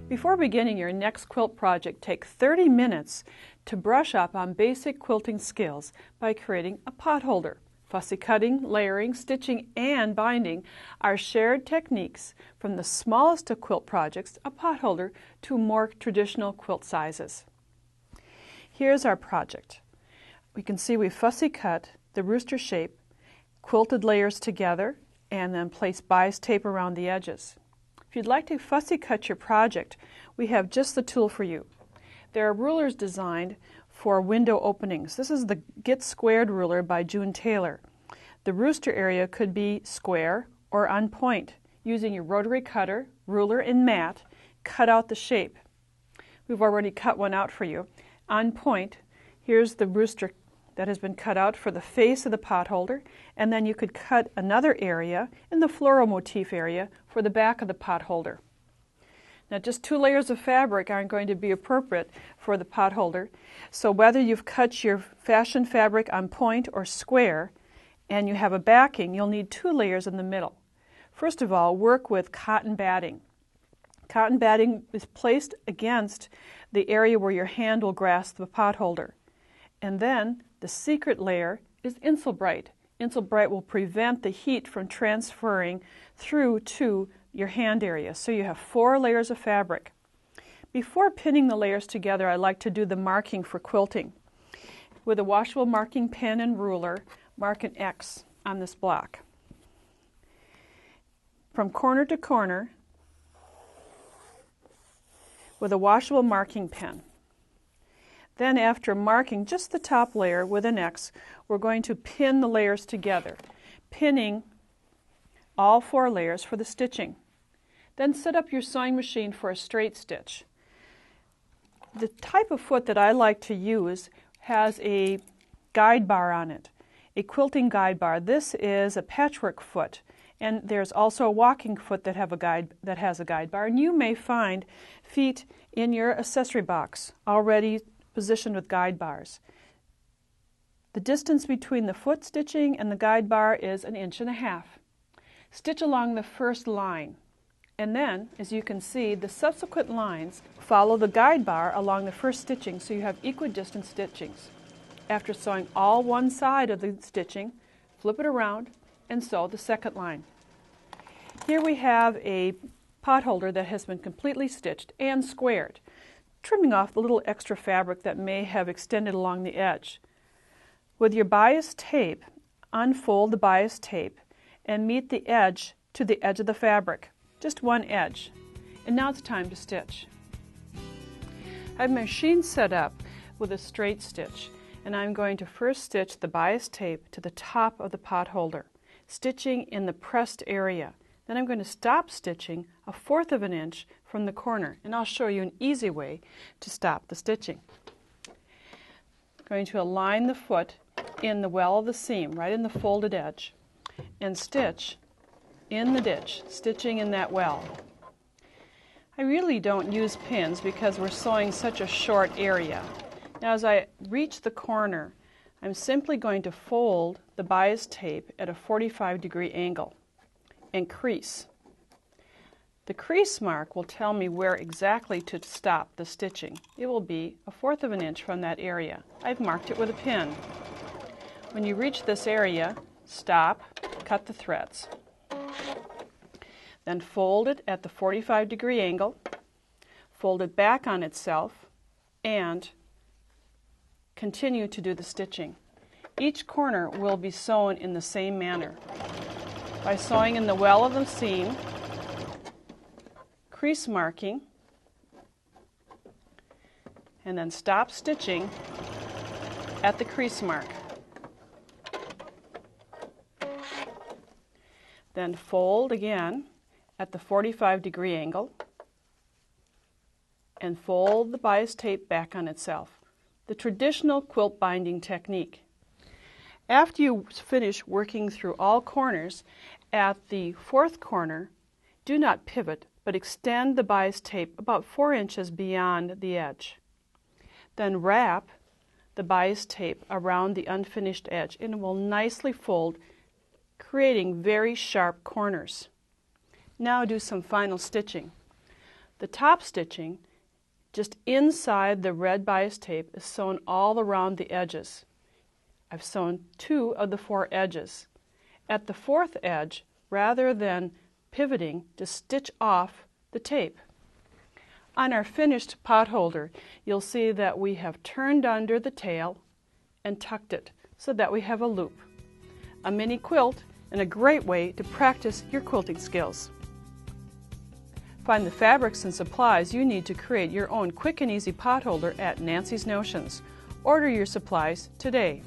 Before beginning your next quilt project, take 30 minutes to brush up on basic quilting skills by creating a potholder. Fussy cutting, layering, stitching, and binding are shared techniques from the smallest of quilt projects, a potholder, to more traditional quilt sizes. Here's our project. We can see we fussy cut the rooster shape, quilted layers together, and then place bias tape around the edges. If you'd like to fussy cut your project, we have just the tool for you. There are rulers designed for window openings. This is the Get Squared ruler by June Taylor. The rooster area could be square or on point. Using your rotary cutter, ruler, and mat, cut out the shape. We've already cut one out for you. On point, here's the rooster that has been cut out for the face of the potholder, and then you could cut another area in the floral motif area for the back of the potholder. Now, just 2 layers of fabric aren't going to be appropriate for the potholder, so whether you've cut your fashion fabric on point or square and you have a backing, you'll need 2 layers in the middle. First of all, work with cotton batting. Cotton batting is placed against the area where your hand will grasp the potholder. And then the secret layer is Insul-Bright. Insul-Bright will prevent the heat from transferring through to your hand area. So you have 4 layers of fabric. Before pinning the layers together, I like to do the marking for quilting. With a washable marking pen and ruler, mark an X on this block. From corner to corner with a washable marking pen. Then after marking just the top layer with an X, we're going to pin the layers together, pinning all 4 layers for the stitching. Then set up your sewing machine for a straight stitch. The type of foot that I like to use has a guide bar on it, a quilting guide bar. This is a patchwork foot, and there's also a walking foot that has a guide bar. And you may find feet in your accessory box already positioned with guide bars. The distance between the foot stitching and the guide bar is 1.5 inches. Stitch along the first line, and then, as you can see, the subsequent lines follow the guide bar along the first stitching, so you have equidistant stitchings. After sewing all one side of the stitching, flip it around and sew the second line. Here we have a potholder that has been completely stitched and squared, trimming off the little extra fabric that may have extended along the edge. With your bias tape, unfold the bias tape and meet the edge to the edge of the fabric, just one edge. And now it's time to stitch. I have my machine set up with a straight stitch, and I'm going to first stitch the bias tape to the top of the potholder, stitching in the pressed area. Then I'm going to stop stitching 1/4 inch from the corner, and I'll show you an easy way to stop the stitching. I'm going to align the foot in the well of the seam, right in the folded edge, and stitch in the ditch, stitching in that well. I really don't use pins because we're sewing such a short area. Now as I reach the corner, I'm simply going to fold the bias tape at a 45-degree angle and crease. The crease mark will tell me where exactly to stop the stitching. It will be 1/4 inch from that area. I've marked it with a pin. When you reach this area, stop, cut the threads. Then fold it at the 45-degree angle, fold it back on itself, and continue to do the stitching. Each corner will be sewn in the same manner. By sewing in the well of the seam, crease marking, and then stop stitching at the crease mark. Then fold again at the 45-degree angle and fold the bias tape back on itself. The traditional quilt binding technique. After you finish working through all corners, at the 4th corner, do not pivot, but extend the bias tape about 4 inches beyond the edge. Then wrap the bias tape around the unfinished edge, and it will nicely fold, creating very sharp corners. Now do some final stitching. The top stitching, just inside the red bias tape, is sewn all around the edges. I've sewn 2 of the 4 edges. At the 4th edge, rather than pivoting, just stitch off the tape. On our finished potholder, you'll see that we have turned under the tail and tucked it so that we have a loop. A mini quilt and a great way to practice your quilting skills. Find the fabrics and supplies you need to create your own quick and easy potholder at Nancy's Notions. Order your supplies today.